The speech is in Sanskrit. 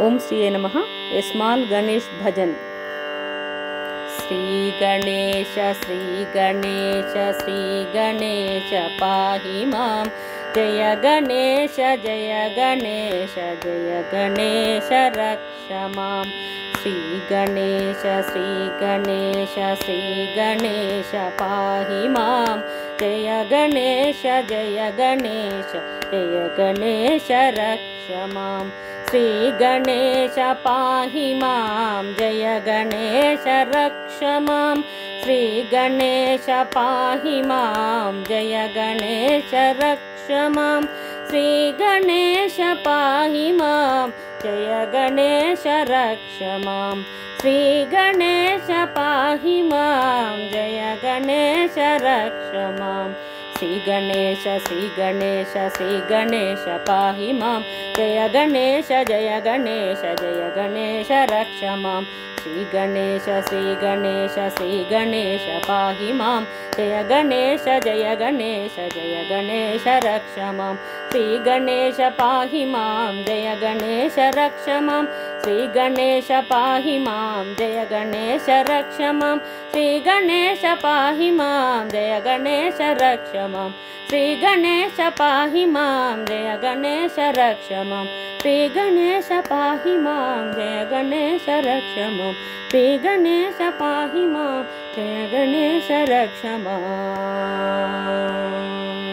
ओम श्री नमः। ए स्मॉल गणेश भजन। श्री गणेश श्री गणेश श्री गणेश पाहि मां। जय गणेश जय गणेश जय गणेश रक्ष मां। श्री गणेश श्री गणेश श्री गणेश पाहि मां। जय गणेश जय गणेश जय गणेश रक्ष मां। श्री गणेश पाहि मां। जय गणेश रक्ष मां। श्री गणेश पाहि मां। जय गणेश रक्ष मां। श्री गणेश पाहि मां। जय गणेश रक्ष मां। श्री गणेश पाहि मां। जय गणेश रक्ष मां। श्री गणेश श्री गणेश श्री गणेश पाहि मां। जय गणेश जय गणेश जय गणेश रक्ष मां। श्री गणेश श्री गणेश श्री गणेश पाहि मां। जय गणेश जय गणेश जय गणेश रक्ष मां। श्री गणेश पाहि मां। जय गणेश रक्ष मां। श्री गणेश पाहि मां। जय गणेश रक्ष मां। श्री गणेश पाहि मां। जय गणेश रक्ष मां। श्री गणेश पाहि मां। जय गणेश रक्ष मां। श्री गणेश पाहि मां। जय गणेश रक्ष मां। श्री गणेश पाहि मां। जय गणेश रक्ष मां।